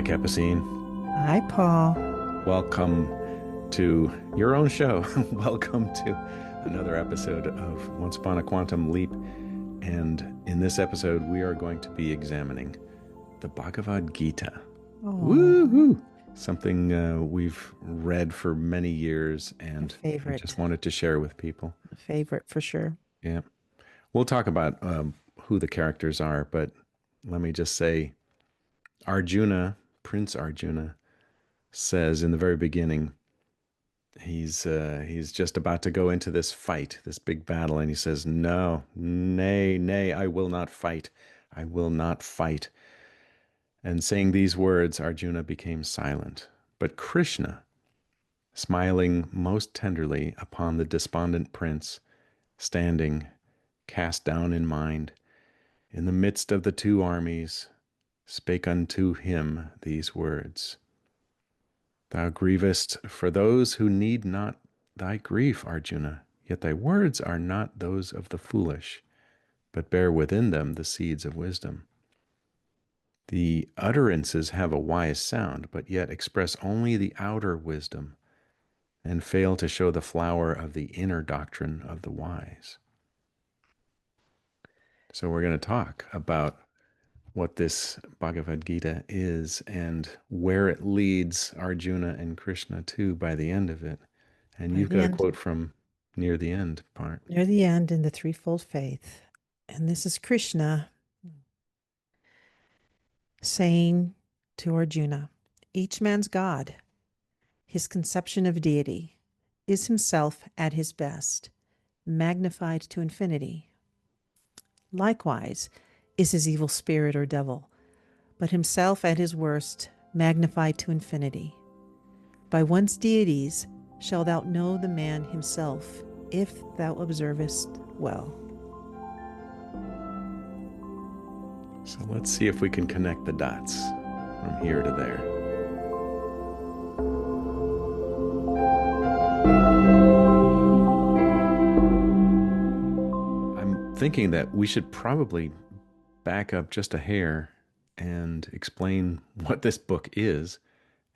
Hi, Capucine. Hi, Paul. Welcome to your own show. Welcome to another episode of Once Upon a Quantum Leap. And in this episode, we are going to be examining the Bhagavad Gita. Oh, Woo-hoo! Something we've read for many years, a and we just favorite. wanted to share with people. A favorite for sure. Yeah. We'll talk about who the characters are, but let me just say Arjuna, Prince Arjuna, says in the very beginning, he's just about to go into this fight, this big battle, and he says, "No, nay, nay, I will not fight. I will not fight." And saying these words, Arjuna became silent. But Krishna, smiling most tenderly upon the despondent prince, standing, cast down in mind, in the midst of the two armies, spake unto him these words: Thou grievest for those who need not thy grief, Arjuna, yet thy words are not those of the foolish, but bear within them the seeds of wisdom. The utterances have a wise sound, but yet express only the outer wisdom, and fail to show the flower of the inner doctrine of the wise. So we're going to talk about what this Bhagavad Gita is and where it leads Arjuna and Krishna to by the end of it. And By you've the got a end, quote from near the end part. near the end in the threefold faith. And this is Krishna saying to Arjuna, each man's God, his conception of deity, is himself at his best, magnified to infinity. Likewise is his evil spirit or devil, but himself at his worst, magnified to infinity. By one's deities shalt thou know the man himself, if thou observest well. So let's see if we can connect the dots from here to there. I'm thinking that we should probably back up just a hair and explain what this book is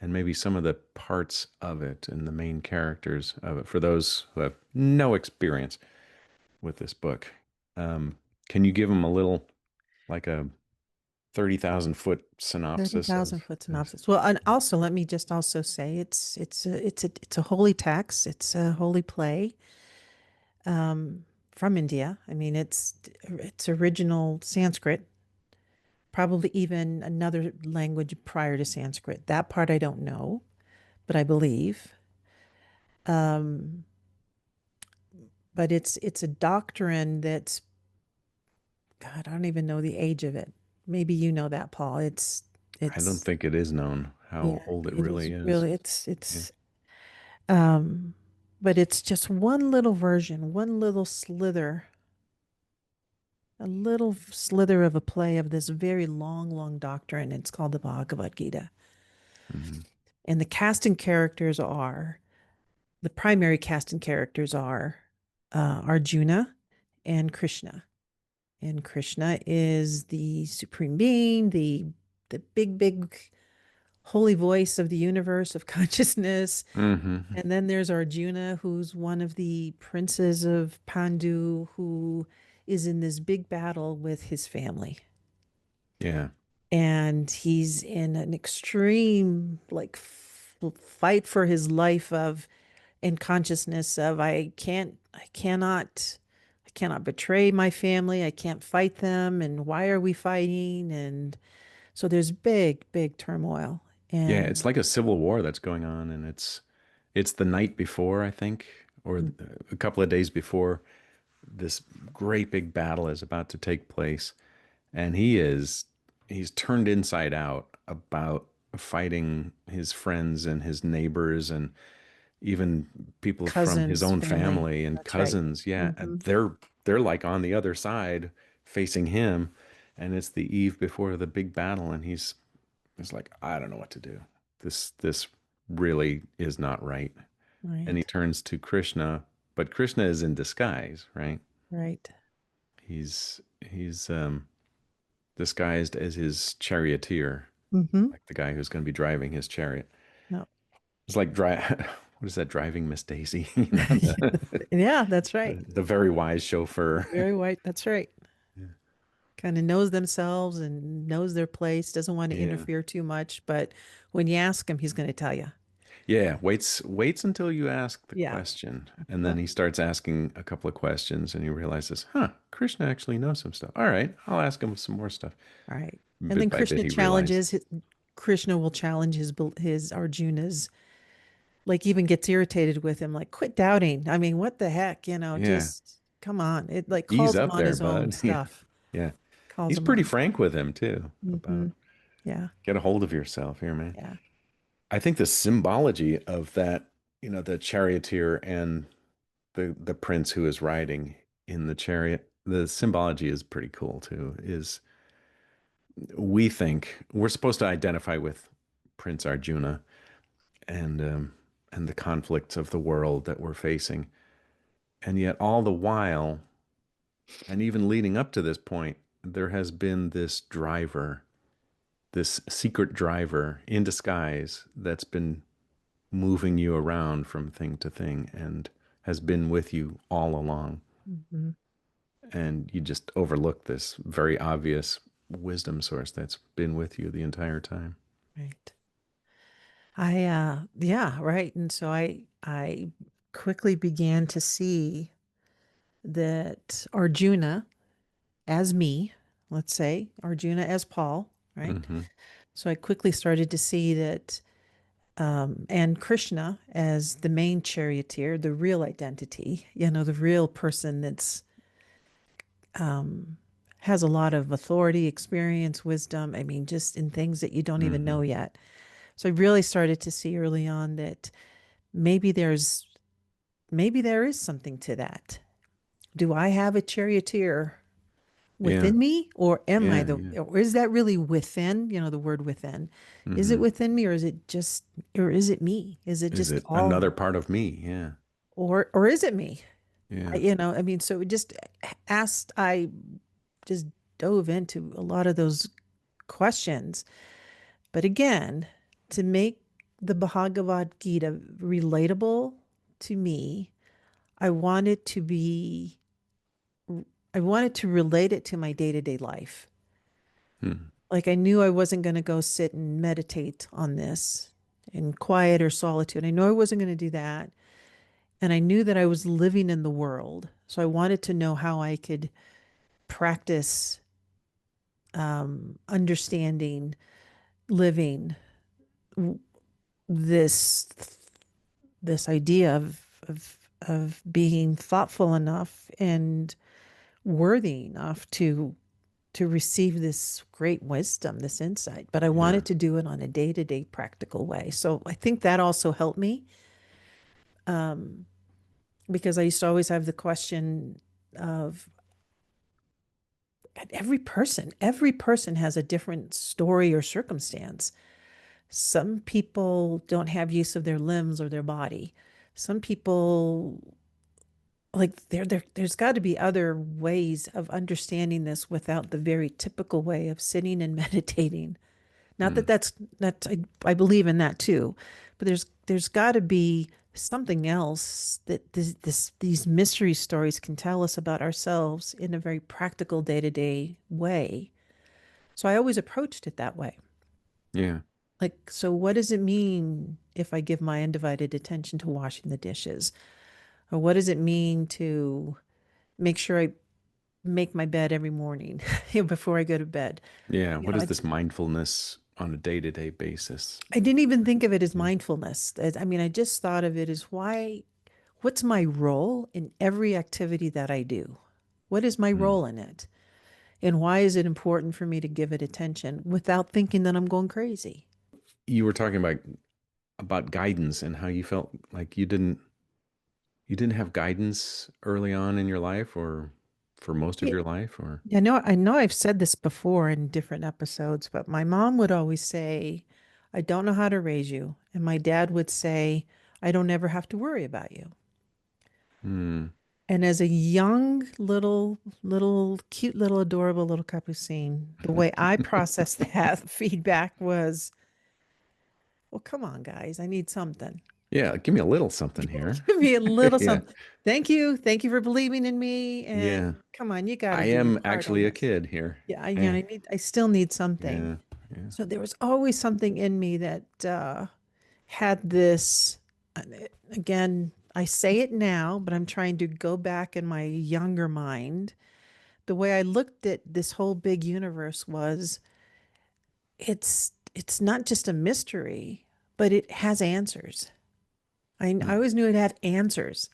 and maybe some of the parts of it and the main characters of it for those who have no experience with this book. Can you give them a little, like a 30,000 foot synopsis 30,000 of foot this? synopsis. Well, and also let me just also say it's a holy text. It's a holy play from India. I mean, it's original Sanskrit, probably even another language prior to Sanskrit. That part I don't know, but I believe. Um, but it's a doctrine that's, God, I don't even know the age of it. Maybe you know that, Paul. I don't It's think it is known how Yeah, old it it is really is. really Yeah. um but it's just one little version, one little slither, a little slither of a play of this very long, long doctrine. It's called the Bhagavad Gita. Mhm. And the primary casting characters are Arjuna and Krishna. And Krishna is the supreme being, the big, big holy voice of the universe of consciousness. Mhm. And then there's Arjuna, who's one of the princes of Pandu, who is in this big battle with his family. Yeah. And he's in an extreme, like, fight for his life of, in consciousness of, I cannot betray my family. I can't fight them. And why are we fighting? And so there's big, big turmoil. Yeah, And it's like a civil war that's going on, and it's the night before, I think, or a couple of days before this great big battle is about to take place, and he's turned inside out about fighting his friends and his neighbors and even people from his cousins, own family. family and That's right. cousins. Yeah, and Hmm. they're like on the other side facing him, and it's the eve before the big battle, and he's like, I don't know what to do. This really is not right. And he Right. turns to Krishna, but Krishna is in disguise, right? Right. He's disguised as his charioteer. Mm-hmm. like the guy who's going to be driving his chariot. No. It's like what is that, driving Miss Daisy? You know, Yeah, that's right. the very wise chauffeur. Very white. That's right. Yeah. Kind of knows themselves and knows their place, doesn't want to Yeah. interfere too much, but when you ask him, he's going to tell you. Yeah, waits until you ask the Yeah. question, and then Yep. he starts asking a couple of questions, and he realizes, huh, Krishna actually knows some stuff. All right, I'll ask him some more stuff. All right. And then Bit by bit, he realizes. Krishna will challenge his Arjuna's, like even gets irritated with him, like quit doubting. I mean, what the heck, Yeah, just come on. It like ease calls him up on there, his own bud. Yeah, stuff. yeah. Calls He's him pretty on. frank with him too Hmm. about Yeah. get a hold of yourself here, man. Yeah. I think the symbology of that, the charioteer and the prince who is riding in the chariot, the symbology is pretty cool too. Is we think we're supposed to identify with Prince Arjuna and and the conflicts of the world that we're facing, and yet all the while, and even leading up to this point, there has been this driver, this secret driver in disguise that's been moving you around from thing to thing and has been with you all along. Hmm. And you just overlook this very obvious wisdom source that's been with you the entire time. Right. Yeah, right. And so I quickly began to see that Arjuna as me, let's say, Arjuna as Paul, right? Hmm. So I quickly started to see that, and Krishna as the main charioteer, the real identity, the real person that's um, has a lot of authority, experience, wisdom. I mean, just in things that you don't even know Hmm. yet. So I really started to see early on that maybe there's maybe there is something to that. Do I have a charioteer Yeah. within me, or am I Yeah. the, Yeah. or is that really within, the word within? Is it Hmm. within me, or is it just, or is it me? Is it Is just it all, another part of me? Yeah. or is it me? Yeah. I mean, so it just I just dove into a lot of those questions. But again, to make the Bhagavad Gita relatable to me, I wanted to be, I wanted to relate it to my day to day life. Hmm. Like I knew I wasn't going to go sit and meditate on this in quiet or solitude. I know I wasn't going to do that. And I knew that I was living in the world. So I wanted to know how I could practice understanding, living this this idea of being thoughtful enough and worthy enough to receive this great wisdom, this insight. But I Yeah. wanted to do it on a day-to-day practical way. So I think that also helped me, because I used to always have the question of every person has a different story or circumstance. Some people don't have use of their limbs or their body. Some people, like, there's got to be other ways of understanding this without the very typical way of sitting and meditating. Not that Hmm. I believe in that too, but there's got to be something else that these mystery stories can tell us about ourselves in a very practical day-to-day way. So I always approached it that way. Yeah. Like, so what does it mean if I give my undivided attention to washing the dishes? Or what does it mean to make sure I make my bed every morning before I go to bed? Yeah. You What know, is this mindfulness on a day-to-day basis? I didn't even think of it as Yeah. mindfulness. I mean, I just thought of it as what's my role in every activity that I do? What is my Hmm. role in it? And why is it important for me to give it attention without thinking that I'm going crazy? You were talking about guidance and how you felt like you didn't have guidance early on in your life or for most of Yeah, your life or I know I've said this before in different episodes, but my mom would always say, I don't know how to raise you. And my dad would say, I don't ever have to worry about you. hmm. And as a young little cute little adorable little capucine, the way I processed that feedback was, well, come on, guys, I need something. Yeah, give me a little something here. Give me a little Yeah. something. Thank you for believing in me. And Yeah. come on, you got to I do your am part on actually a this. kid here. Yeah, Hey. I still need something. Yeah. Yeah. So there was always something in me that had this. uh, Again, I say it now, but I'm trying to go back in my younger mind. The way I looked at this whole big universe was it's not just a mystery, but it has answers. I Hmm. always knew it had answers.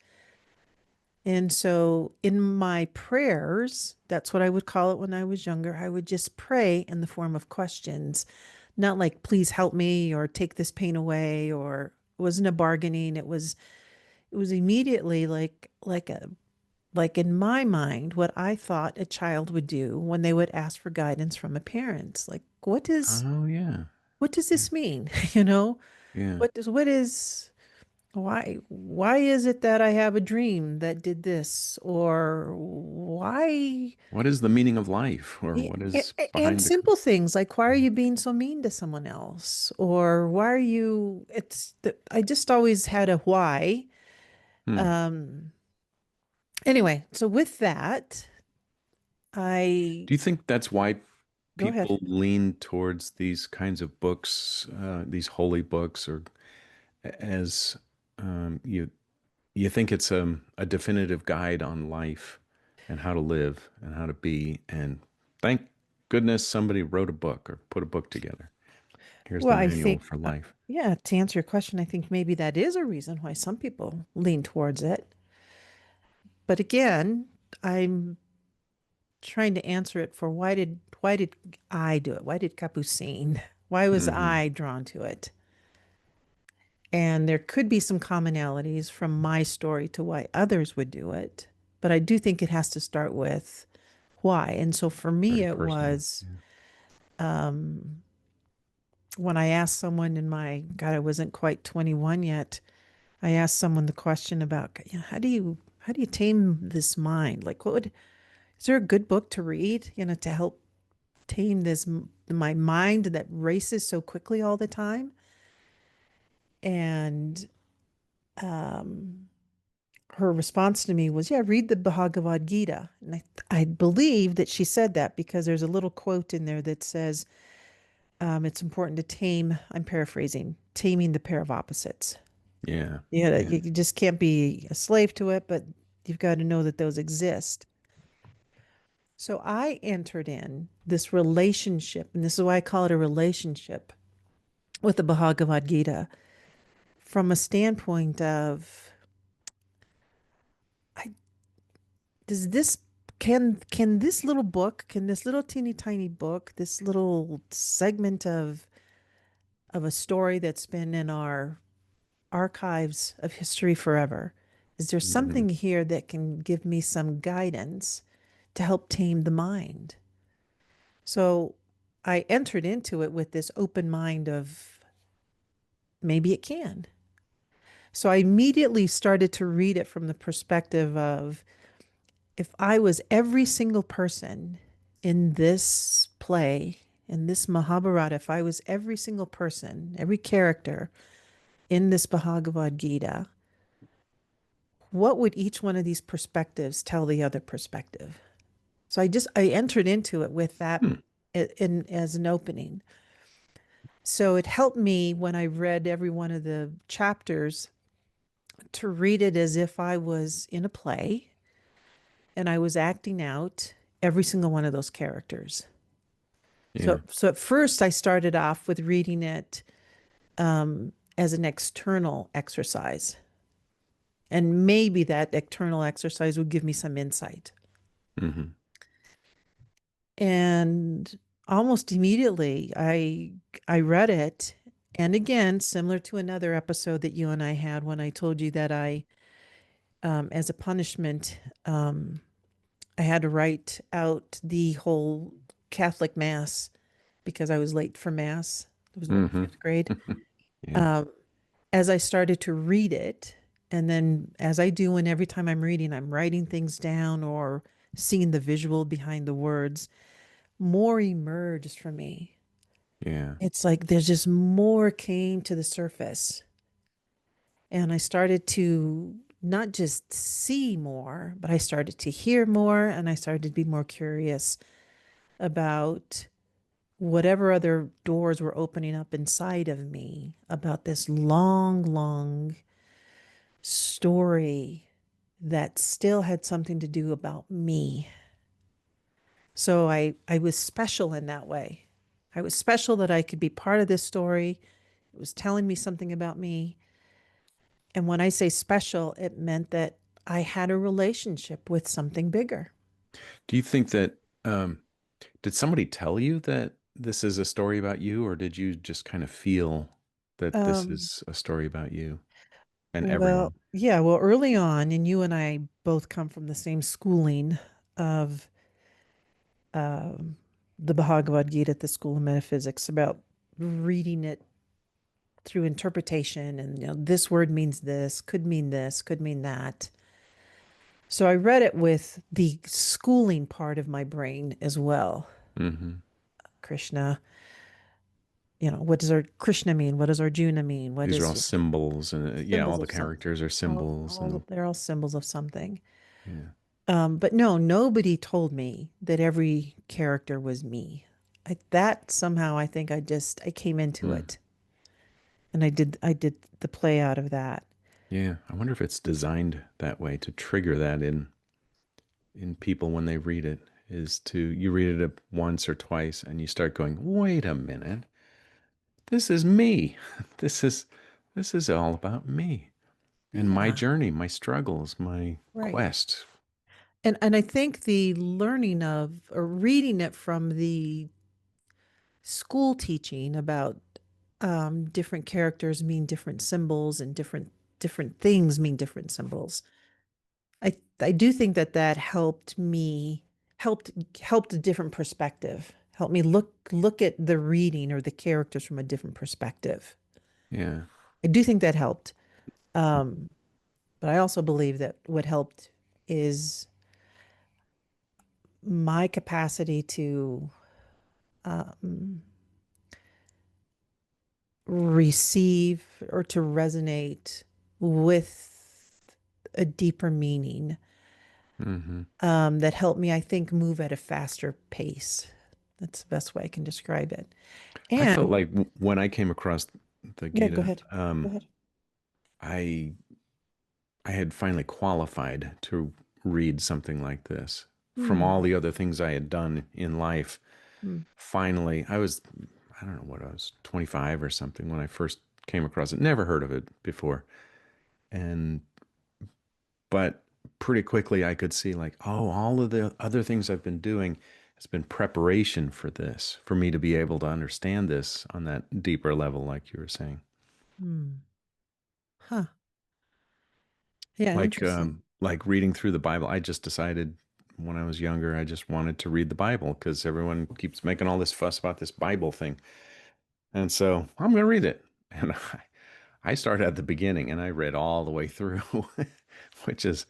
And so in my prayers, that's what I would call it when I was younger, I would just pray in the form of questions, not like, please help me or take this pain away, or it wasn't a bargaining. It was immediately like in my mind, what I thought a child would do when they would ask for guidance from a parent. Like, Oh, yeah. what does Yeah. this mean? You know, Yeah. what is why is it that I have a dream that did this? Or why What is the meaning of life, or what is and behind the simple things like, why are you being so mean to someone else? Or why are you I just always had a why. Hmm. Um anyway, so with that, I Do you think that's why go ahead. people lean towards these kinds of books, these holy books, or as you think it's a definitive guide on life and how to live and how to be? And thank goodness somebody wrote a book or put a book together. Here's the Well, I manual think, for life. yeah, to answer your question, I think maybe that is a reason why some people lean towards it. But again, I'm trying to answer it for why did I do it? Why did Capucine? Why was Hmm. I drawn to it? And there could be some commonalities from my story to why others would do it, but I do think it has to start with why. And so for me, Very it personal. was Yeah. um, when I asked someone in my God, I wasn't quite 21 yet. I asked someone the question about, how do you tame this mind? Like, is there a good book to read, to help tame my mind that races so quickly all the time? And um, her response to me was, yeah, read the Bhagavad Gita. And I believe that she said that because there's a little quote in there that says, it's important to tame, I'm paraphrasing, taming the pair of opposites. Yeah. Yeah, Yeah. you just can't be a slave to it, but you've got to know that those exist. So I entered in this relationship, and this is why I call it a relationship with the Bhagavad Gita from a standpoint of, I, does this can this little book, can this little teeny tiny book, this little segment of a story that's been in our archives of history forever, is there Hmm. something here that can give me some guidance to help tame the mind? So I entered into it with this open mind of maybe it can. So I immediately started to read it from the perspective of, if I was every single person in this play, in this Mahabharata, if I was every single person, every character in this Bhagavad Gita, what would each one of these perspectives tell the other perspective? So I entered into it with that Hmm. in as an opening. So it helped me when I read every one of the chapters to read it as if I was in a play and I was acting out every single one of those characters. So, Yeah. so at first I started off with reading it as an external exercise, and maybe that external exercise would give me some insight. Hmm. And almost immediately, I read it, and again, similar to another episode that you and I had when I told you that as a punishment, I had to write out the whole Catholic Mass because I was late for Mass. It was what, Hmm. fifth grade. Yeah. Um, as I started to read it, And then, as I do, and every time I'm reading, I'm writing things down or seeing the visual behind the words, more emerged for me. Yeah. It's like there's just more came to the surface. And I started to not just see more, but I started to hear more and I started to be more curious about whatever other doors were opening up inside of me about this long, long story that still had something to do about me. So I was special in that way. I was special that I could be part of this story. It was telling me something about me. And when I say special, it meant that I had a relationship with something bigger. Do you think that did somebody tell you that this is a story about you, or did you just kind of feel that this Um, is a story about you and well, everyone? yeah, well, early on, and you and I both come from the same schooling of um, the Bhagavad Gita at the School of Metaphysics about reading it through interpretation and this word means this, could mean that. So I read it with the schooling part of my brain as well. Hmm. Krishna, what does our Krishna mean? What does Arjuna mean? What These are is, all symbols, and yeah, all symbols the of something? characters are symbols, and They're all symbols of something. yeah. But no, nobody told me that every character was me. That somehow I think I came into Mm. it and I did the play out of that. Yeah, I wonder if it's designed that way to trigger that in people when they read it, is to you read it once or twice and you start going, "Wait a minute. This is me. This is this is all about me and my Yeah, journey, my struggles, my right. quest." And I think the learning of or reading it from the school teaching about different characters mean different symbols and different things mean different symbols. I do think that helped me helped a different perspective. Helped me look at the reading or the characters from a different perspective. Yeah. I do think that helped. Um, but I also believe that what helped is my capacity to um, receive or to resonate with a deeper meaning Hmm. that helped me, I think, move at a faster pace. That's the best way I can describe it. I felt And like when I came across the yeah, go Gita, ahead. Go ahead. I I had finally qualified to read something like this. From all Hmm. the other things I had done in life, Hmm. finally, I don't know what I was, 25 or something when I first came across it. Never heard of it before. And, but pretty quickly I could see, like, oh, all of the other things I've been doing has been preparation for this, for me to be able to understand this on that deeper level, like you were saying. Hmm. Huh. Yeah, interesting. Like reading through the Bible. I just decided when I was younger, I just wanted to read the Bible because everyone keeps making all this fuss about this Bible thing. And so I'm going to read it. And I started at the beginning and I read all the way through, which is,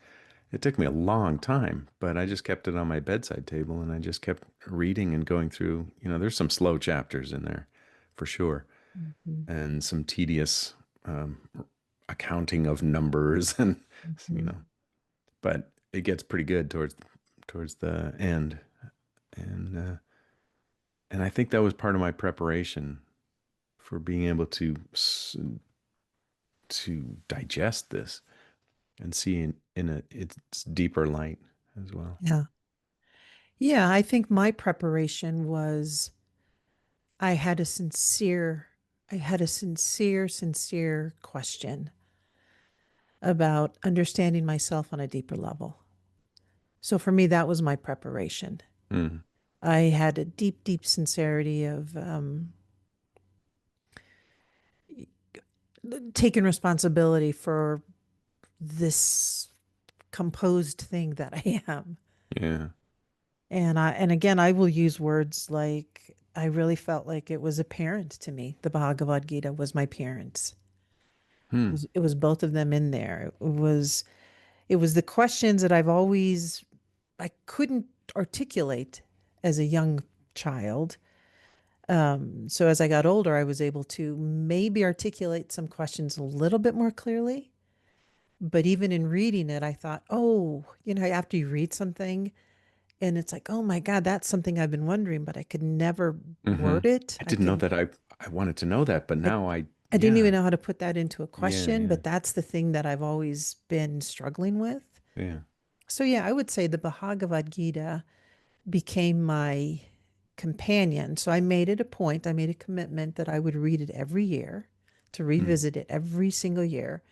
it took me a long time, but I just kept it on my bedside table and I just kept reading and going through. There's some slow chapters in there for sure, Mhm. and some tedious um, accounting of numbers and, you Mhm. know, but it gets pretty good towards the end, and I think that was part of my preparation for being able to digest this and see in its deeper light as well. Yeah. Yeah, I think my preparation was I had a sincere, sincere question about understanding myself on a deeper level. So for me, that was my preparation. Mm, I had a deep sincerity of taking responsibility for this composed thing that I am. yeah, And again, I will use words like I really felt like it was a parent to me. The Bhagavad Gita was my parents. Hmm. It was both of them in there. It was the questions that I couldn't articulate as a young child. So as I got older, I was able to maybe articulate some questions a little bit more clearly. But even in reading it, I thought, oh, after you read something and it's like, oh my God, that's something I've been wondering, but I could never Hmm. word it. I didn't know that. I wanted to know that, but I, now I didn't yeah, even know how to put that into a yeah, question, yeah, but that's the thing that I've always been struggling with. yeah. So yeah, I would say the Bhagavad Gita became my companion. So I made it a point, I made a commitment that I would read it every year, to Hmm. revisit it every single year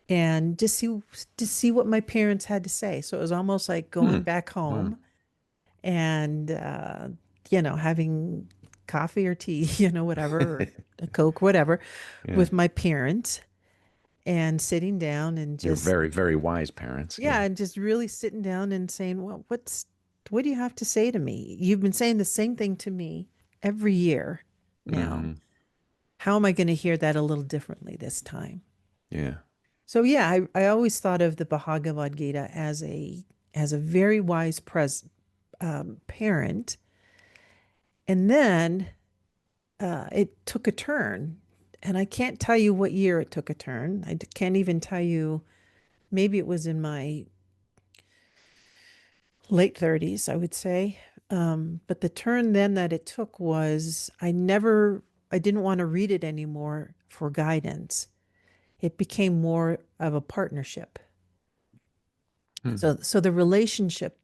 and just see what my parents had to say. So it was almost like Hmm. going back Wow. home and having coffee or tea, whatever, or a Coke, whatever, Yeah. with my parents and sitting down and You're just very, very wise parents. yeah, Yeah. and just really sitting down and saying, well, what do you have to say to me? You've been saying the same thing to me every year now. Hmm. How am I going to hear that a little differently this time? Yeah. So yeah, I always thought of the Bhagavad Gita as a very wise parent, and then it took a turn, and I can't tell you what year it took a turn. Can't even tell you. Maybe it was in my late 30s, I would say. But the turn then that it took was I didn't want to read it anymore for guidance. It became more of a partnership. Hmm. So the relationship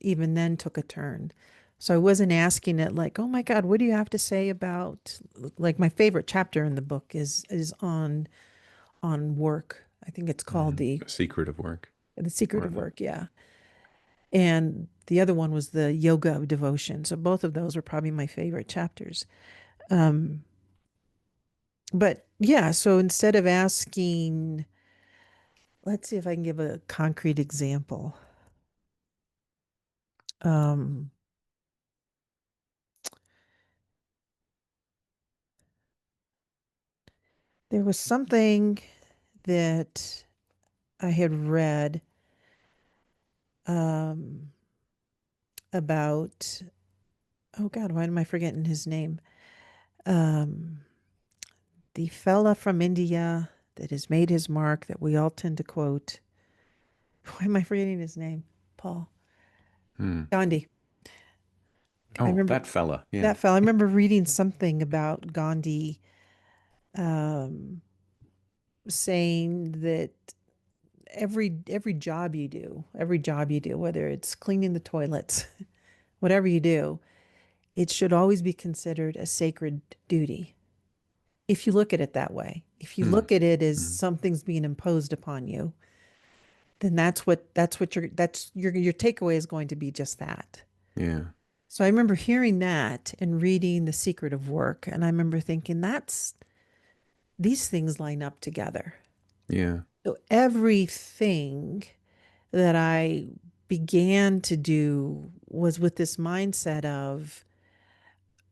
even then took a turn. So I wasn't asking it like, oh my God, what do you have to say about like my favorite chapter in the book is on work. I think it's called Hmm. A secret of work the secret or of the. work, yeah. And the other one was the yoga of devotion. So both of those are probably my favorite chapters. Um, but yeah, so instead of asking, let's see if I can give a concrete example. Um, there was something that I had read um, about, oh God, why am I forgetting his name? Um, the fella from India that has made his mark that we all tend to quote. Why am I forgetting his name? Paul. Hmm. Gandhi. I Oh, remember that fella. Yeah. that fella. I remember reading something about Gandhi um, saying that every job you do, whether it's cleaning the toilets, whatever you do, it should always be considered a sacred duty. If you look at it that way, if you Hmm. look at it as Hmm. something's being imposed upon you, then that's your takeaway is going to be just that. Yeah. So I remember hearing that and reading The Secret of Work, and I remember thinking that's these things line up together. Yeah. So everything that I began to do was with this mindset of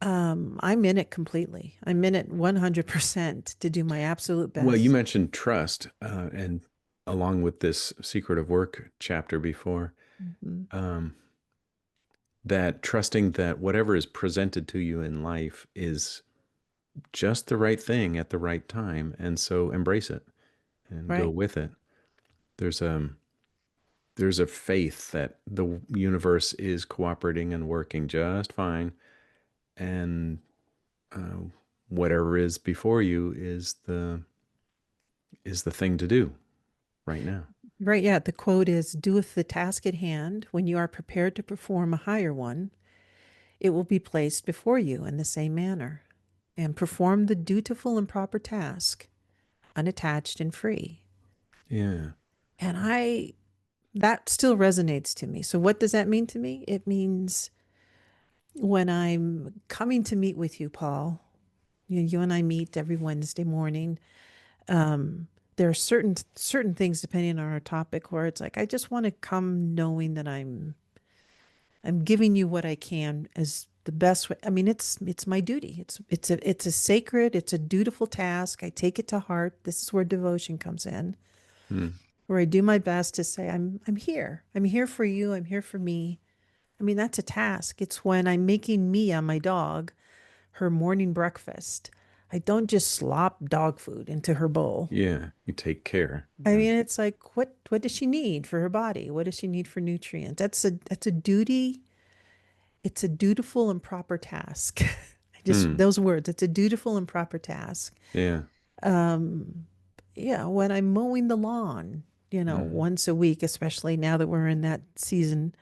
I'm in it completely. I'm in it 100% to do my absolute Well, you best. mentioned trust, and along with this secret of work chapter before, Mhm. um, that trusting that whatever is presented to you in life is just the right thing at the right time, and so embrace it and go Right. with it. There's um there's a faith that the universe is cooperating and working just fine, and uh, whatever is before you is the thing to do right now. Right. Yeah. The quote is doeth the task at hand when you are prepared to perform a higher one, it will be placed before you in the same manner. And perform the dutiful and proper task, unattached and free. Yeah. And that still resonates to me. So, what does that mean to me? It means when I'm coming to meet with you, Paul, you and I meet every Wednesday morning. There are certain things depending on our topic where it's like I just want to come knowing that I'm giving you what I can as the best way. I mean, it's my duty. It's a sacred, it's a dutiful task. I take it to heart. This is where devotion comes in, Hmm. where I do my best to say, I'm here. I'm here for you. I'm here for me. I mean, that's a task. It's when I'm making Mia, my dog, her morning breakfast. I don't just slop dog food into her bowl. Yeah, you take care. I Yeah. mean, it's like what does she need for her body? What does she need for nutrients? That's a duty. It's a dutiful and proper task. I just Hmm. those words. It's a dutiful and proper task. Yeah. Um, yeah, when I'm mowing the lawn, Hmm. once a week, especially now that we're in that season,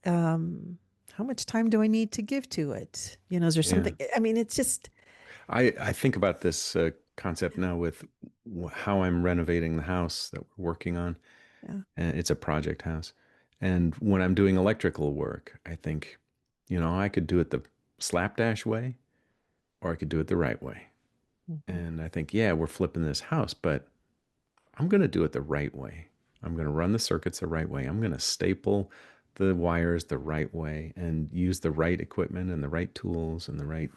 um, how much time do I need to give to it? Is there Yeah. something? I mean, it's just, I think about this concept now with how I'm renovating the house that we're working on. yeah. And it's a project house. And when I'm doing electrical work, I think, I could do it the slapdash way or I could do it the right way. Mhm. And I think, yeah, we're flipping this house, but I'm going to do it the right way. I'm going to run the circuits the right way. I'm going to staple the wires the right way and use the right equipment and the right tools and the right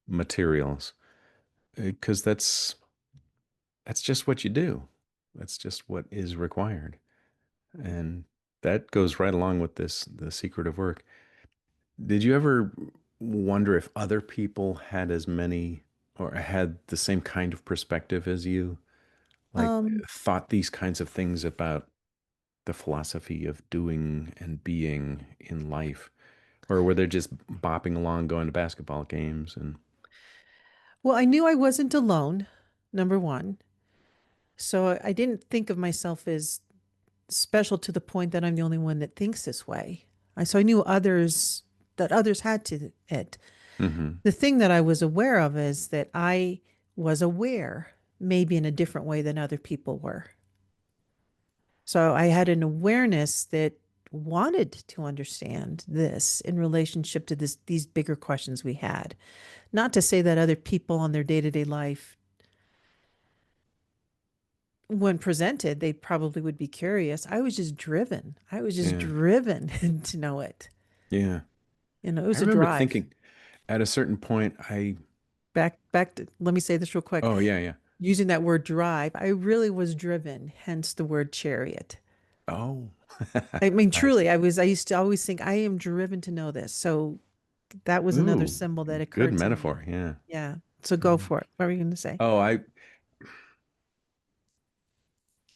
materials because that's just what you do. That's just what is required. And that goes right along with the secret of work. Did you ever wonder if other people had as many or had the same kind of perspective as you? Like Um, thought these kinds of things about the philosophy of doing and being in life? Or were they just bopping along going to basketball games and well, I knew I wasn't alone, number one. So I didn't think of myself as special to the point that I'm the only one that thinks this way. So I knew others had to it. hmm The thing that I was aware of is that I was aware, maybe in a different way than other people were. So I had an awareness that wanted to understand this in relationship to these bigger questions we had. Not to say that other people on their day-to-day life, when presented, they probably would be curious. I was just driven. I was just yeah, driven to know it. yeah. It I was a remember drive. thinking at a certain point I Back to, let me say this real quick. oh yeah, yeah. Using that word drive, I really was driven, hence the word chariot. Oh. I mean, Nice. truly, I used to always think I am driven to know this. So that was another Ooh, symbol that good occurred to me. metaphor. Yeah. Yeah. So go Yeah. for it. What were you going to say? Oh, I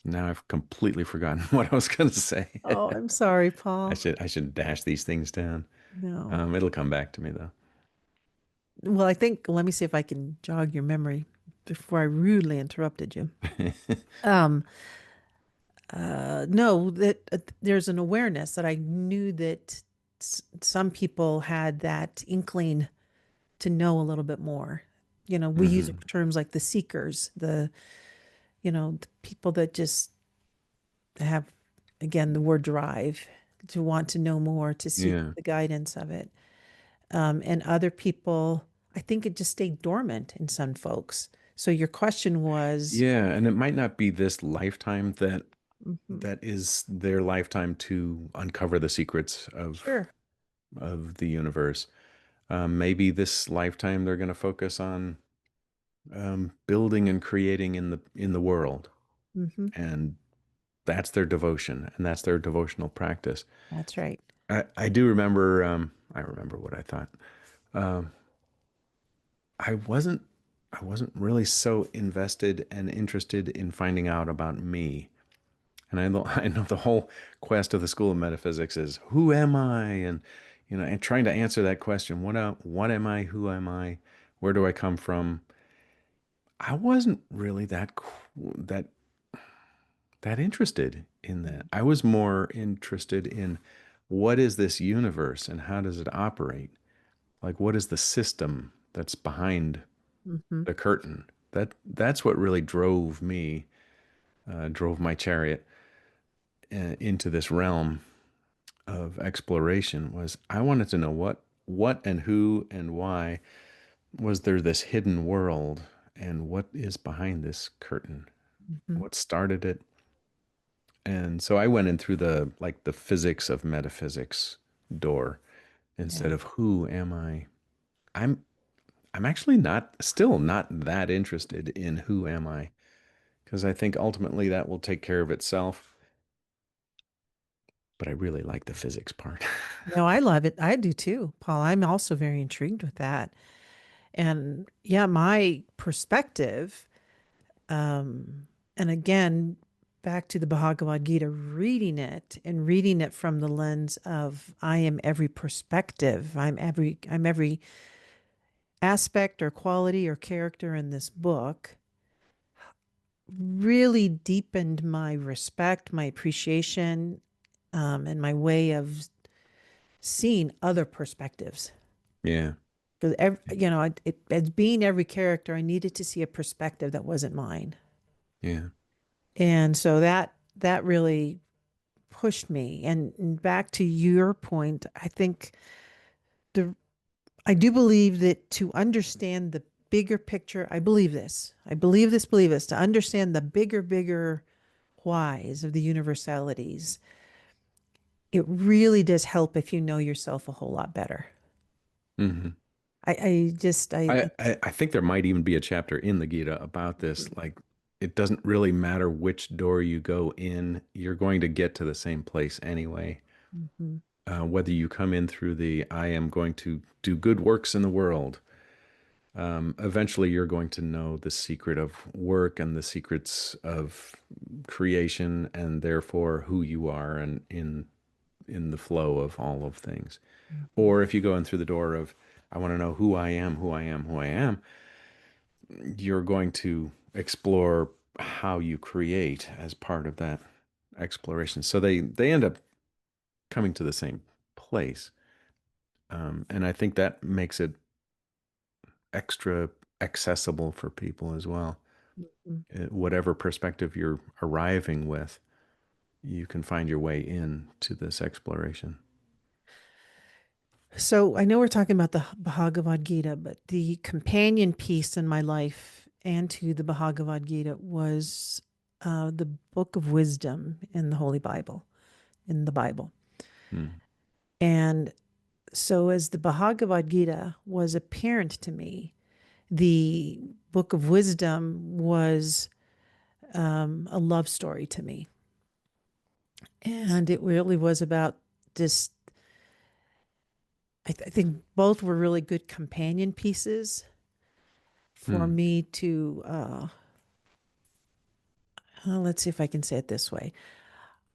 now I've completely forgotten what I was going to say. Oh, I'm sorry, I Paul. should I should dash these things down. No. It'll come back to me though. Well, I think, let me see if I can jog your memory before I rudely interrupted you. Um, no, that there's an awareness that I knew that some people had that inkling to know a little bit more. We use hmm terms like the seekers, the people that just have, again, the word drive to want to know more, to seek Yeah. the guidance of it. And other people, I think it just stayed dormant in some folks. So your question was, Yeah, and it might not be this lifetime that mhm, that is their lifetime to uncover the secrets sure. of the universe. Maybe this lifetime they're going to focus on building and creating in the world, Hmm. and that's their devotion, and that's their devotional practice. That's right. I do remember. I remember what I thought. Um, I wasn't. I wasn't really so invested and interested in finding out about me. And I know, I know the whole quest of the School of Metaphysics is who am I? And and trying to answer that question, what am I? Who am I? Where do I come from? I wasn't really that interested in that. I was more interested in what is this universe and how does it operate? Like what is the system that's behind Mm-hmm. the curtain? That's what really drove me, drove my chariot into this realm of exploration was I wanted to know what and who and why was there this hidden world and what is behind this curtain? Hmm. What started it? And so I went in through the physics of metaphysics door instead Yeah. of who am I. I'm I'm actually not still not that interested in who am I, because I think ultimately that will take care of itself. But I really like the physics part. No, I love it. I do too, Paul. I'm also very intrigued with that. And yeah, my perspective, and again, back to the Bhagavad Gita, reading it from the lens of I am every perspective. I'm every aspect or quality or character in this book really deepened my respect, my appreciation, and my way of seeing other perspectives. Yeah, Because as being every character, I needed to see a perspective that wasn't mine, yeah. and so that really pushed me. And back to your point, I think the I do believe that to understand the bigger picture, believe this, to understand the bigger whys of the universalities, it really does help if you know yourself a whole lot better. Hmm. I just, I think there might even be a chapter in the Gita about this. Like, it doesn't really matter which door you go in, you're going to get to the same place anyway. Mhm. Whether you come in through the I am going to do good works in the world, eventually you're going to know the secret of work and the secrets of creation, and therefore who you are and in the flow of all of things. Mhm. Or if you go in through the door of I want to know who I am, who I am, who I am, you're going to explore how you create as part of that exploration. So they end up coming to the same place, and I think that makes it extra accessible for people as well. Mhm. Whatever perspective you're arriving with, you can find your way in to this exploration. So I know we're talking about the Bhagavad Gita, but the companion piece in my life and to the Bhagavad Gita was the book of wisdom in the Holy Bible, in the Bible. Hmm. And so as the Bhagavad Gita was apparent to me, the book of wisdom was a love story to me. And it really was about this. I think both were really good companion pieces for Hmm. me to, let's see if I can say it this way.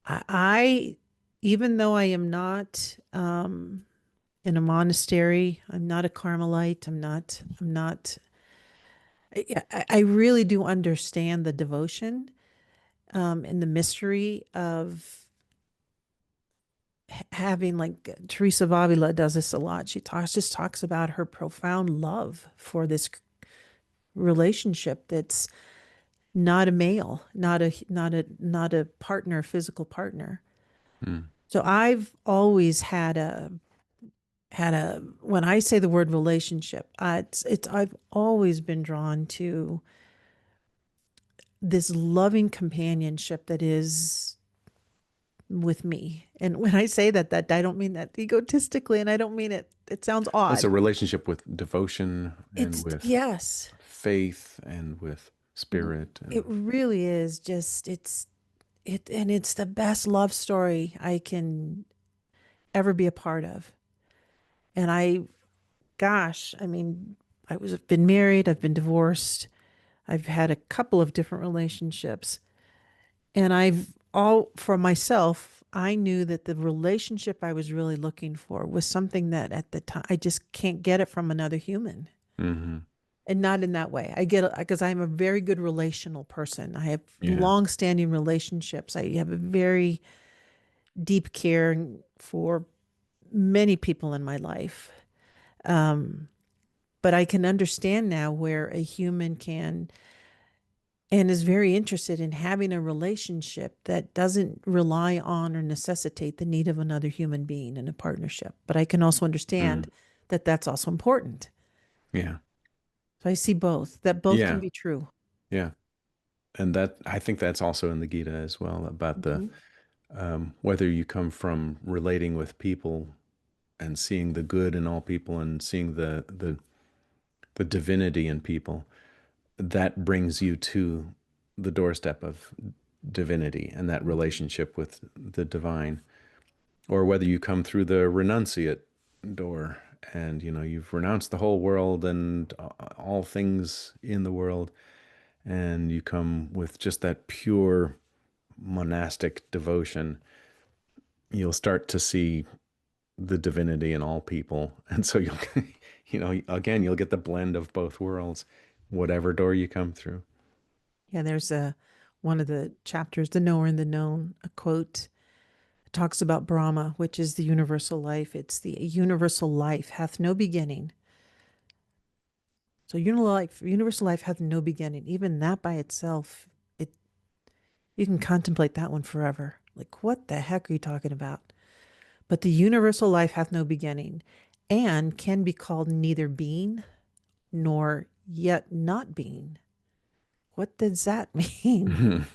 I even though I am not in a monastery, I'm not a Carmelite, I'm not, I really do understand the devotion and the mystery of having, like Teresa of Avila does this a lot. She talks about her profound love for this relationship that's not a male, not a partner, physical partner. Hmm. So I've always had a when I say the word relationship, it's I've always been drawn to this loving companionship that is with me. And when I say that I don't mean that egotistically, and I don't mean it sounds Well, it's a odd. relationship with devotion and It's with yes. faith and with spirit It and really is just and it's the best love story I can ever be a part of. And gosh, I mean, I've been married, I've been divorced, I've had a couple of different relationships, and I've all for myself, I knew that the relationship I was really looking for was something that at the time I just can't get it from another human. hmm. And not in that way. I get it because I'm a very good relational person. I have Yeah. long-standing relationships. I have a very deep care for many people in my life. Um, but I can understand now where a human can and is very interested in having a relationship that doesn't rely on or necessitate the need of another human being in a partnership. But I can also Mm. understand that that's also important. Yeah. So I see both, that both can Yeah. be true. Yeah. And that I think that's also in the Gita as well about the Mhm. whether you come from relating with people and seeing the good in all people and seeing the divinity in people, that brings you to the doorstep of divinity and that Mhm. relationship with the divine. Or whether you come through the renunciate door and you've renounced the whole world and all things in the world, and you come with just that pure monastic devotion, you'll start to see the divinity in all people. And so you'll, again, you'll get the blend of both worlds, whatever door you come through. Yeah, there's a one of the chapters, The Knower and the Known, a quote talks about Brahma, which is the universal life. It's the universal life hath no beginning. So universal life hath no beginning. Even that by itself, it you can contemplate that one forever. Like, what the heck are you talking about? But the universal life hath no beginning and can be called neither being nor yet not being. What does that mean?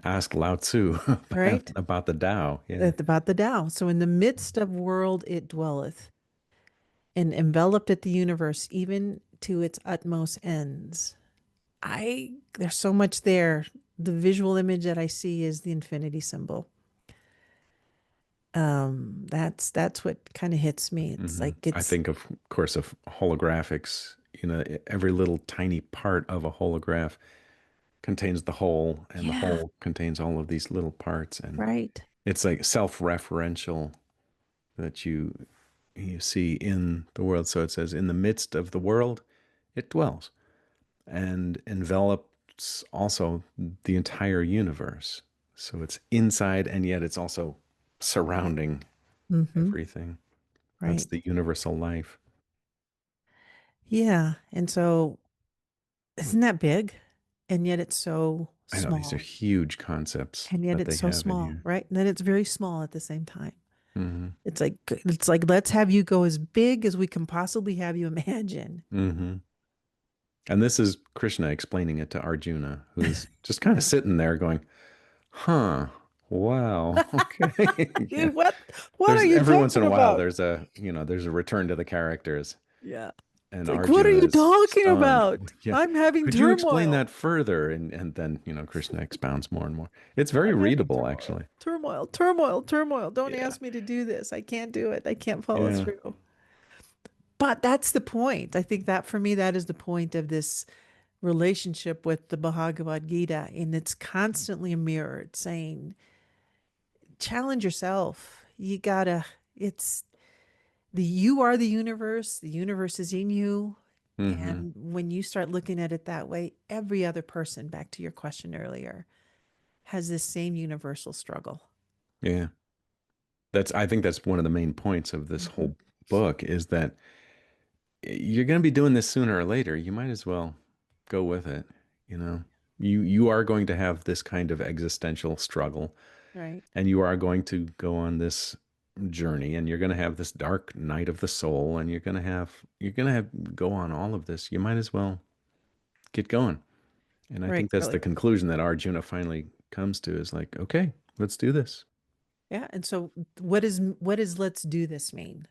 Ask Lao Tzu Right? about the Tao. Yeah. It's about the Tao. So in the midst of world it dwelleth, and enveloped at the universe, even to its utmost ends. There's so much there. The visual image that I see is the infinity symbol. That's what kind of hits me. It's Hmm. like I it's think, of course, of holographics. Every little tiny part of a holograph contains the whole, and the yeah, whole contains all of these little parts. And right. it's like self-referential that you see in the world. So it says, in the midst of the world, it dwells and envelops also the entire universe. So it's inside, and yet it's also surrounding Mm-hmm. everything. That's Right. the universal life. Yeah. And so isn't that big? And yet it's so I know these are small. huge concepts And yet that it's they so have in small, here. right? And then it's very small at the same time. Hmm. It's like let's have you go as big as we can possibly have you imagine. Hmm. And this is Krishna explaining it to Arjuna, who's just kind of sitting there going, huh, wow, okay. Yeah. What are There's you every once in talking a while about? there's a return to the characters, Yeah. and It's like, what are Arjuna you is talking stunned. about? Yeah. I'm having Could you explain turmoil. that further? And then, Krishna expounds more and more. It's very I'm having readable, turmoil. actually. Turmoil, turmoil, turmoil. Don't Yeah. ask me to do this. I can't do it. I can't follow Yeah. through. But that's the point. I think that for me, that is the point of this relationship with the Bhagavad Gita. And it's constantly a mirror. It's saying, challenge yourself. It's you are the universe is in you. Hmm. And when you start looking at it that way, every other person, back to your question earlier, has this same universal struggle. Yeah. I think that's one of the main points of this Hmm. whole book, is that you're going to be doing this sooner or later. You might as well go with it. You know, you are going to have this kind of existential struggle, Right. and you are going to go on this journey, and you're going to have this dark night of the soul, and you're going to have go on all of this. You might as well get going. And I Right. think that's the Really. conclusion that Arjuna finally comes to, is like, okay, let's do this. Yeah. And so what is let's do this mean?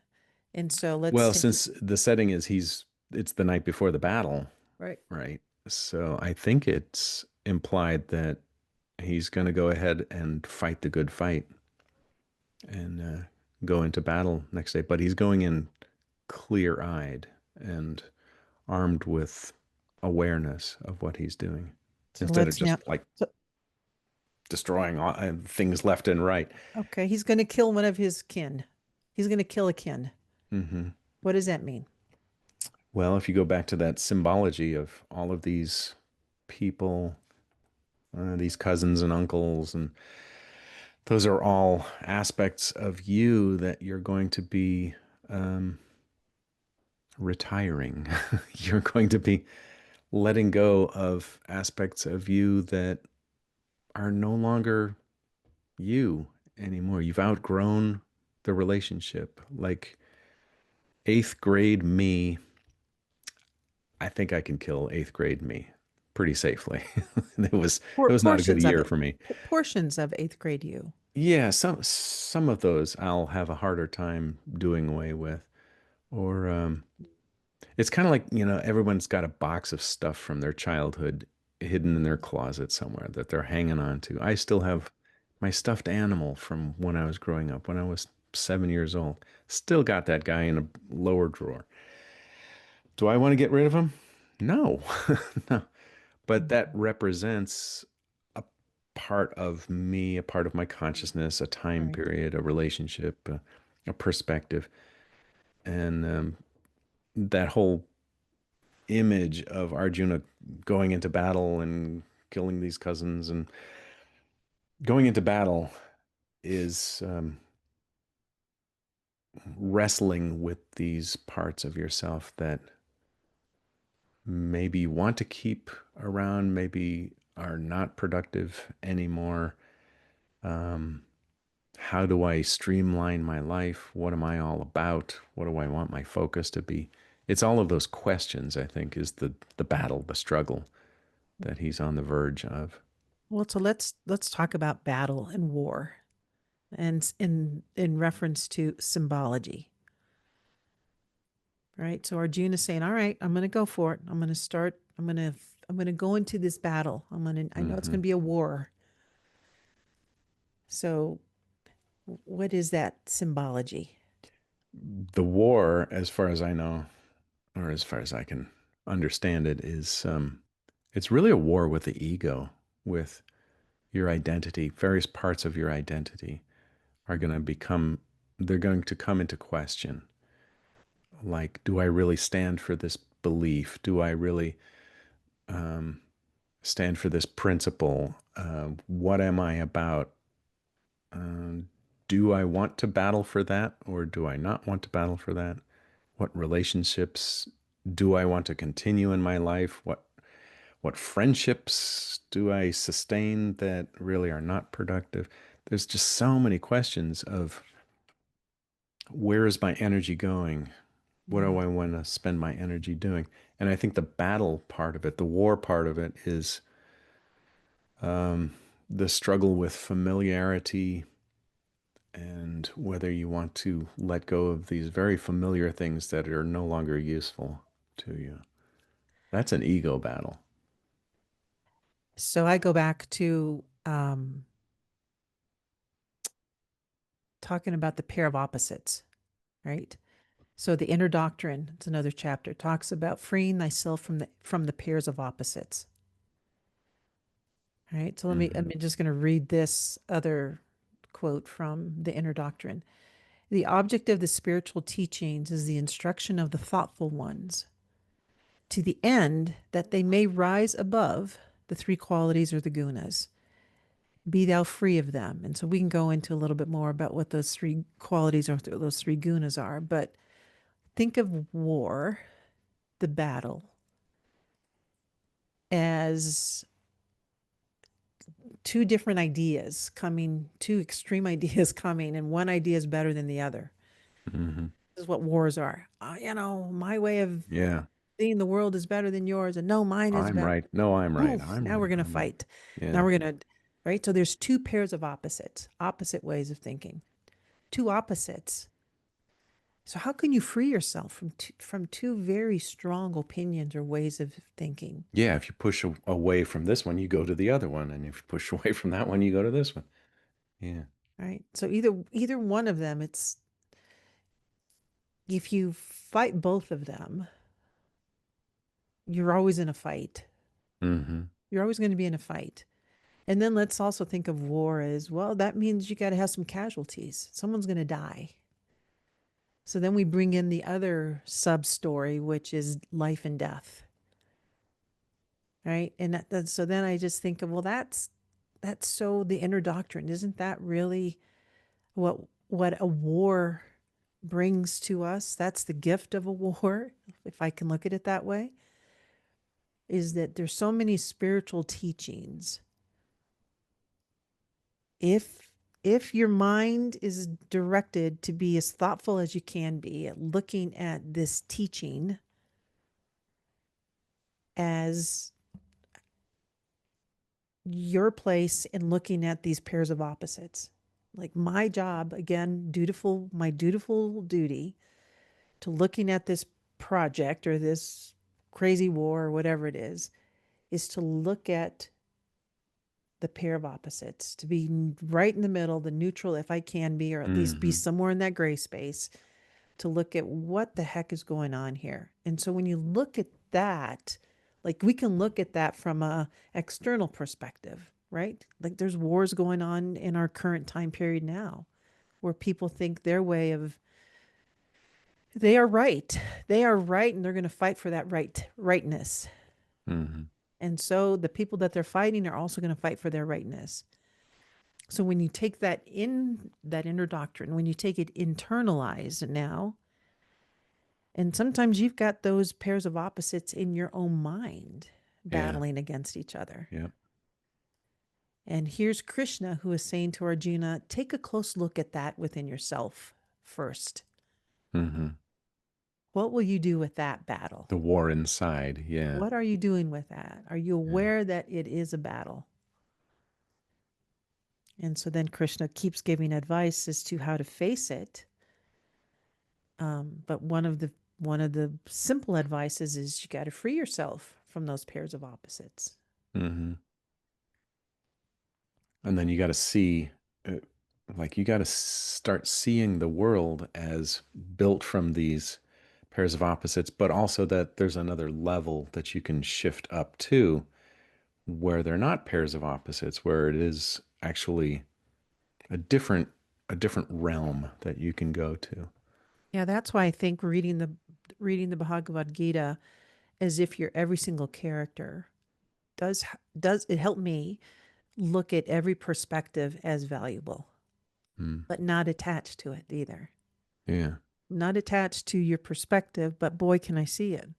And so let's Well, take it. since the setting is it's the night before the battle, Right. right? So I think it's implied that he's going to go ahead and fight the good fight and go into battle next day. But he's going in clear-eyed and armed with awareness of what he's doing, So instead of let's just now. like So, destroying things left and right. okay. He's going to kill one of his kin. He's going to kill a kin. Hmm. What does that mean? Well, if you go back to that symbology of all of these people, these cousins and uncles, and those are all aspects of you that you're going to be um, retiring. You're going to be letting go of aspects of you that are no longer you anymore. You've outgrown the relationship. Like eighth grade me, I think I can kill eighth grade me pretty safely. It was Por- it was not a good portions of year it. for me. Portions of eighth grade you. Yeah, some of those I'll have a harder time doing away with. Or it's kind of like, everyone's got a box of stuff from their childhood hidden in their closet somewhere that they're hanging on to. I still have my stuffed animal from when I was growing up, when I was 7 years old. Still got that guy in a lower drawer. Do I want to get rid of him? No, no. But that Mhm. represents a part of me, a part of my consciousness, a time Right. period, a relationship, a perspective. And that whole image of Arjuna going into battle and killing these cousins and going into battle is wrestling with these parts of yourself that maybe you want to keep around, maybe are not productive anymore. Um, how do I streamline my life? What am I all about? What do I want my focus to be? It's all of those questions, I think, is the battle, the struggle that he's on the verge of. Well, so let's talk about battle and war, and in reference to symbology, right? So Arjuna is saying, "All right, I'm going to go for it. I'm going to start. I'm going to go into this battle. I know it's Hmm. going to be a war. So, what is that symbology?" The war, as far as I know, or as far as I can understand it, is it's really a war with the ego, with your identity. Various parts of your identity are going to become, they're going to come into question. Like, do I really stand for this belief? Do I really um, stand for this principle? What am I about? Um, do I want to battle for that, or do I not want to battle for that? What relationships do I want to continue in my life? What friendships do I sustain that really are not productive? There's just so many questions of where is my energy going? What do Mm. I want to spend my energy doing? And I think the battle part of it, the war part of it, is um, the struggle with familiarity and whether you want to let go of these very familiar things that are no longer useful to you. That's an ego battle. So I go back to talking about the pair of opposites, right? So the inner doctrine, it's another chapter, talks about freeing thyself from the pairs of opposites. Right. So Hmm. I'm just going to read this other quote from the inner doctrine. The object of the spiritual teachings is the instruction of the thoughtful ones, to the end that they may rise above the three qualities or the gunas. Be thou free of them. And so we can go into a little bit more about what those three qualities or those three gunas are. But think of war, the battle, as two different ideas coming, two extreme ideas coming, and one idea is better than the other. Hmm. This is what wars are. My way of Yeah. seeing the world is better than yours, and no, mine is I'm better. right. No, I'm right. Oof, I'm now right. we're going to I'm right. fight. Now Yeah. we're going to, right? So there's two pairs of opposites, opposite ways of thinking, two opposites. So how can you free yourself from two very strong opinions or ways of thinking, Yeah. If you push away from this one, you go to the other one. And if you push away from that one, you go to this one. Yeah. right? So either one of them, it's if you fight both of them, you're always in a fight. Hmm. You're always going to be in a fight. And then let's also think of war as well. That means you got to have some casualties. Someone's going to die. So then we bring in the other sub story, which is life and death, right? And so then I just think of, well, that's so the inner doctrine. Isn't that really what a war brings to us? That's the gift of a war, if I can look at it that way, is that there's so many spiritual teachings. If your mind is directed to be as thoughtful as you can be at looking at this teaching as your place in looking at these pairs of opposites, Like my job, again, dutiful, my dutiful duty to looking at this project or this crazy war or whatever it is to look at the pair of opposites, to be right in the middle, the neutral, if I can be, or at least be Hmm. somewhere in that gray space, to look at what the heck is going on here. And so when you look at that, like we can look at that from a external perspective, right? Like there's wars going on in our current time period now where people think their way of they are right. They are right and they're going to fight for that rightness. Hmm. And so the people that they're fighting are also going to fight for their rightness. So when you take that inner doctrine, when you take it internalized now, and sometimes you've got those pairs of opposites in your own mind Yeah. battling against each other. Yep. And here's Krishna who is saying to Arjuna, take a close look at that within yourself first. Hmm. What will you do with that battle? The war inside. Yeah. What are you doing with that? Are you Yeah. aware that it is a battle? And so then Krishna keeps giving advice as to how to face it. But one of the simple advices is you got to free yourself from those pairs of opposites. Hmm. And then you got to see, uh, like, you got to start seeing the world as built from these pairs of opposites, but also that there's another level that you can shift up to where they're not pairs of opposites, where it is actually a different a different realm that you can go to. Yeah, that's why I think reading the Bhagavad Gita as if you're every single character does does it help me look at every perspective as valuable, Mm. but not attached to it either. Yeah. Not attached to your perspective, but boy, can I see it.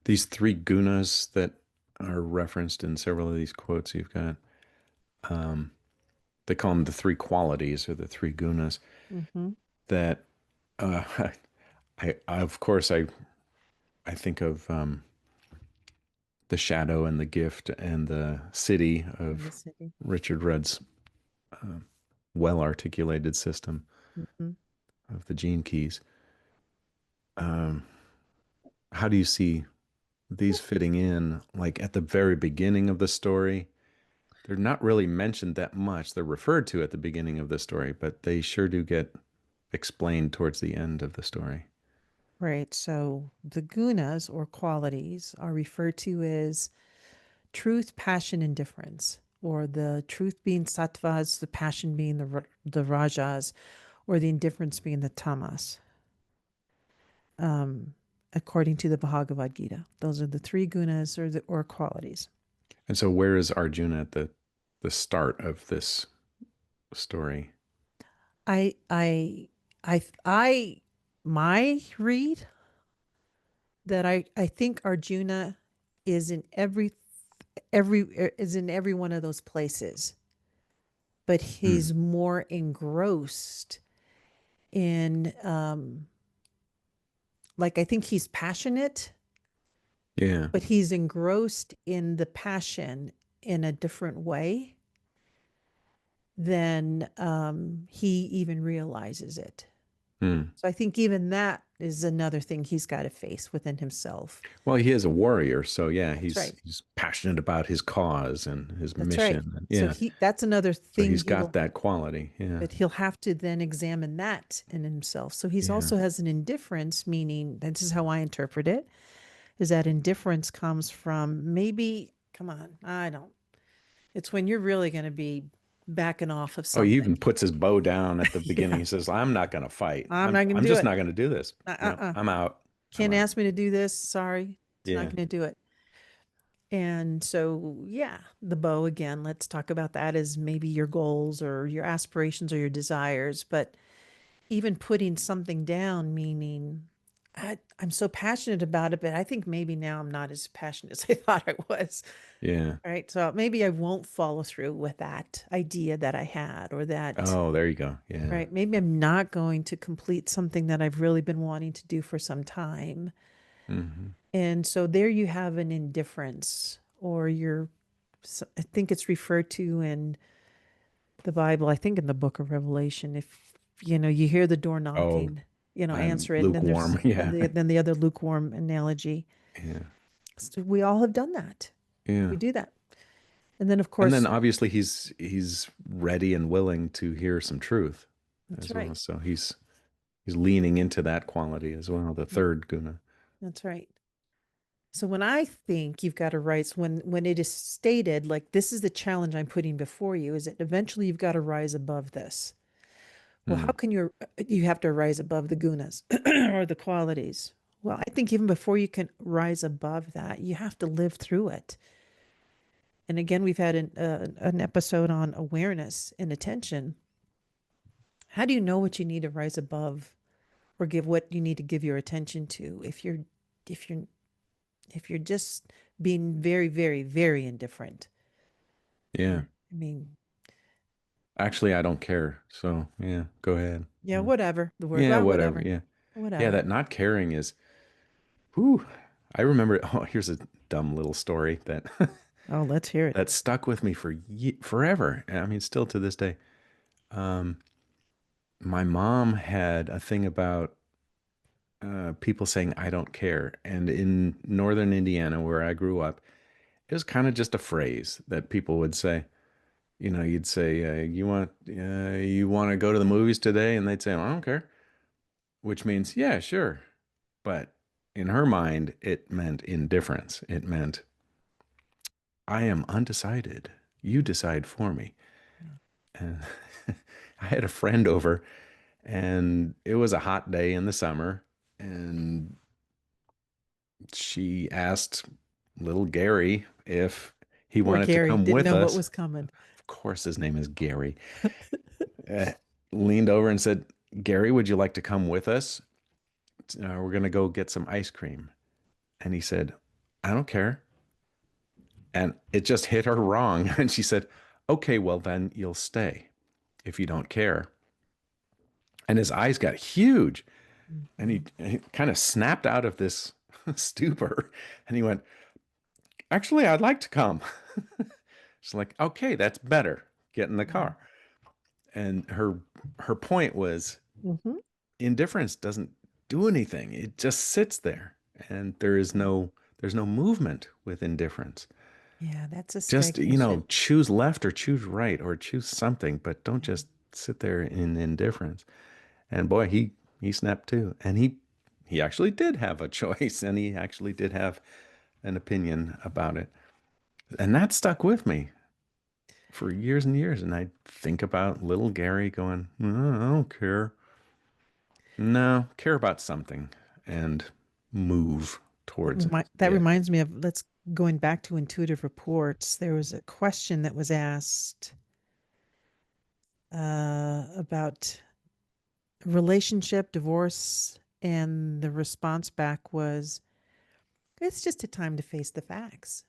These three gunas that are referenced in several of these quotes you've got, um, they call them the three qualities or the three gunas Mm-hmm. that uh, of course I think of the shadow and the gift and the city In the of city. Richard Rudd's uh, well articulated system Mm-hmm. of the gene keys. Um, how do you see these fitting in? Like at the very beginning of the story, they're not really mentioned that much. They're referred to at the beginning of the story, but they sure do get explained towards the end of the story. Right. So the gunas or qualities are referred to as truth, passion, and difference, or the truth being sattvas, the passion being the rajas, or the indifference being the tamas. Um, According to the Bhagavad Gita, those are the three gunas or qualities. And so, where is Arjuna at the start of this story? I I I my read that I think Arjuna is in every is in every one of those places, but Hmm. he's more engrossed in like I think he's passionate, Yeah. but he's engrossed in the passion in a different way than he even realizes it. Hmm. So I think even that is another thing he's got to face within himself. Well, he is a warrior, so yeah, That's right. he's passionate about his cause and his That's right. mission. So Yeah. that's another So thing he's got that quality. Yeah. but he'll have to then examine that in himself. So he's Yeah. also has an indifference, meaning this is how I interpret it, is that indifference comes from maybe, come on, I don't. It's when you're really going to be backing off of Oh, he something. even puts his bow down at the beginning. Yeah, He says, "I'm not going to fight. I'm not going I'm to do just it. not going to do this. No, Uh-uh. I'm out. I'm Can't out." ask me to do this. Sorry. It's not Yeah. going to do it. And so, yeah, the bow again, let's talk about that as maybe your goals or your aspirations or your desires. But even putting something down, meaning I'm so passionate about it, but I think maybe now I'm not as passionate as I thought I was. Yeah. Right. So maybe I won't follow through with that idea that I had or that, Oh, there you go. Yeah. right. Maybe I'm not going to complete something that I've really been wanting to do for some time. Hmm. And so there you have an indifference or I think it's referred to in the Bible, I think in the book of Revelation, if you hear the door Oh, knocking, I'm answer it, and then lukewarm. Yeah. then the other lukewarm analogy. Yeah. So we all have done that. Yeah. We do that. And then of And then course, obviously he's ready and willing to hear some truth that's as well. right. So he's leaning into that quality as well, the third guna. That's right. So when I think you've got to rise, when it is stated like this is the challenge I'm putting before you, is that eventually you've got to rise above this. Well, how Hmm. can you have to rise above the gunas or the qualities? Well, I think even before you can rise above that, you have to live through it. And again, we've had an episode on awareness and attention. How do you know what you need to rise above or give what you need to give your attention to if you're if you're just being very, very, very indifferent? Yeah. I mean, Actually, I don't care. So yeah, go ahead. yeah, Yeah. whatever the word. Yeah, Well, whatever. whatever, Yeah. Yeah, whatever. that not caring is whew. I remember oh, here's a dumb little story that Oh, let's hear it. that stuck with me for forever. I mean, still to this day. Um, my mom had a thing about people saying I don't care, and in northern Indiana, where I grew up, it was kind of just a phrase that people would say. You know, you'd say, you want to go to the movies today, and they'd say, well, I don't care, which means yeah, sure. But in her mind, it meant indifference. It meant I am undecided. You decide for me. And I had a friend over, and it was a hot day in the summer, and she asked little Gary if he Poor wanted to Gary come didn't with know what us. was coming. Of course, his name is Gary. Uh, Leaned over and said, Gary, would you like to come with us? We're going to go get some ice cream. And he said, I don't care. And it just hit her wrong. And she said, okay, well, then you'll stay if you don't care. And his eyes got huge. And Mhm. he kind of snapped out of this stupor. And he went, actually, I'd like to come. She's like, okay, that's better. Get in the car. And her point was Mhm. indifference doesn't do anything. It just sits there. And there's no movement with indifference. Yeah, that's a Just, stagnation. choose left or choose right or choose something, but don't Yeah. just sit there in indifference. And boy, he snapped too. And he actually did have a choice and he actually did have an opinion about it. And that stuck with me for years and years. And I think about little Gary going, "No, I don't care. No, care about something and move towards it." That Yeah. reminds me of let's going back to intuitive reports. There was a question that was asked about relationship, divorce, and the response back was, "It's just a time to face the facts."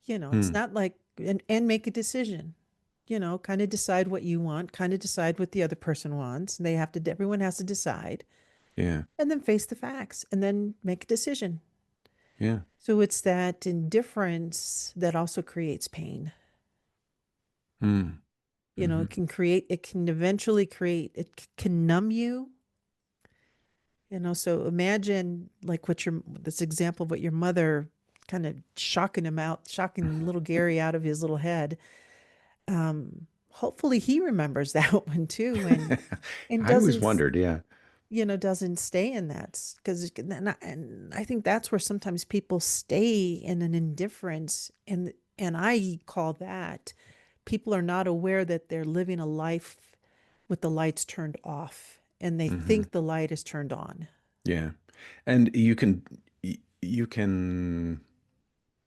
It's Hmm. not like and make a decision. Kind of decide what you want, kind of decide what the other person wants. They have to. Everyone has to decide, Yeah. and then face the facts, and then make a decision. Yeah. So it's that indifference that also creates pain. Hmm. It Hmm. it can eventually create, it can numb you. So imagine like this example of what your mother kind of shocking little Gary out of his little head. Hopefully he remembers that one too and I always doesn't wondered, yeah. doesn't stay in that because and I think that's where sometimes people stay in an indifference and I call that people are not aware that they're living a life with the lights turned off and they Hmm. think the light is turned on. Yeah. And you can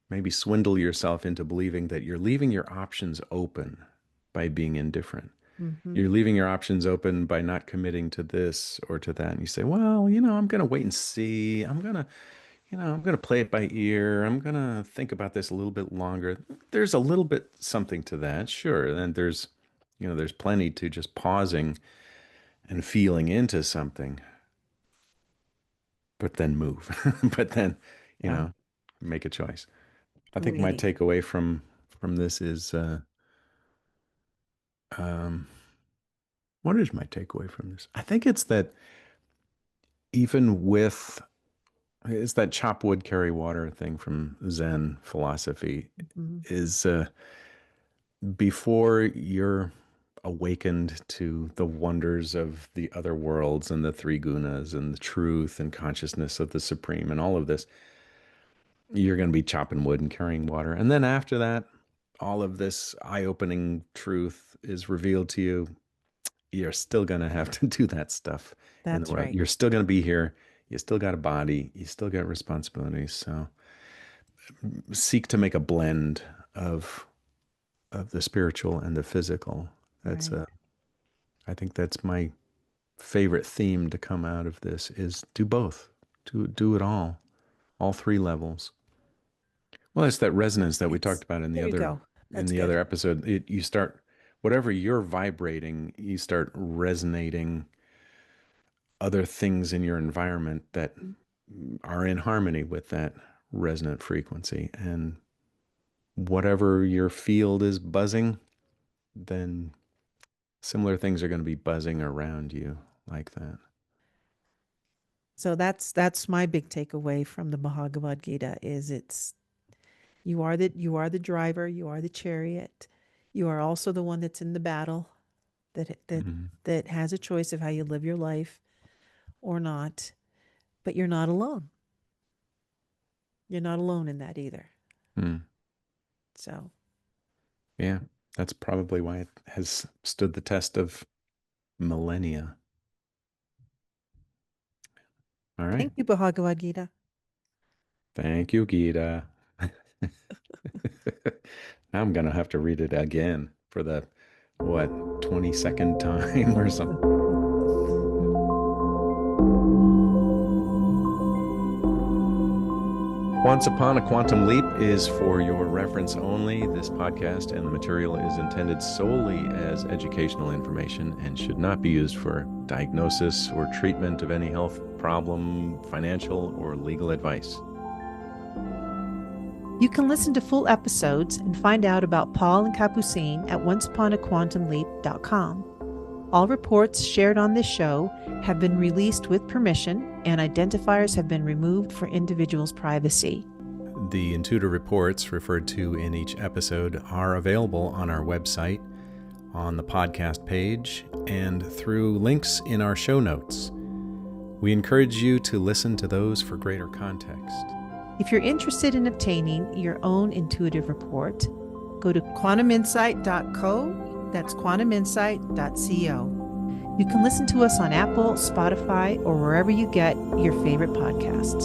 maybe swindle yourself into believing that you're leaving your options open by being indifferent. Mm-hmm. You're leaving your options open by not committing to this or to that. And you say, well, I'm going to wait and see. I'm going to play it by ear. I'm going to think about this a little bit longer. There's a little bit something to that, sure. And there's plenty to just pausing and feeling into something, but then move. But then, you Yeah, know, make a choice. I think my really. takeaway from this is Um, what is my takeaway from this? I think it's that even with it's that chop wood, carry water thing from Zen philosophy Mhm. is before you're awakened to the wonders of the other worlds and the three gunas and the truth and consciousness of the supreme and all of this, you're going to be chopping wood and carrying water. And then after that, all of this eye-opening truth is revealed to you. You're still going to have to do that stuff in the That's world. right. You're still going to be here. You still got a body. You still got responsibilities. So seek to make a blend of the spiritual and the physical. That's Right. a I think that's my favorite theme to come out of this is do both. Do it all three levels. Well, it's that resonance that we talked It's about there you go. in That's the good. other episode. You start whatever you're vibrating, you start resonating other things in your environment that Mm. are in harmony with that resonant frequency. And whatever your field is buzzing, then similar things are going to be buzzing around you like that. So that's my big takeaway from the Bhagavad Gita is it's you are the driver, you are the chariot. You are also the one that's in the battle that that Mm-hmm. that has a choice of how you live your life or not, but you're not alone. You're not alone in that either. Mm. So, Yeah, that's probably why it has stood the test of millennia. All right. thank you Bhagavad Gita. Thank you, Gita. Now I'm gonna have to read it again for the what 22nd time or something. Once Upon a Quantum Leap is for your reference only. This podcast and the material is intended solely as educational information and should not be used for diagnosis or treatment of any health problem, financial, or legal advice. You can listen to full episodes and find out about Paul and Capucine at onceuponaquantumleap.com. All reports shared on this show have been released with permission, and identifiers have been removed for individuals' privacy. The Intuitive reports referred to in each episode are available on our website, on the podcast page, and through links in our show notes. We encourage you to listen to those for greater context. If you're interested in obtaining your own intuitive report, go to quantuminsight.co. That's quantuminsight.co. You can listen to us on Apple, Spotify, or wherever you get your favorite podcasts.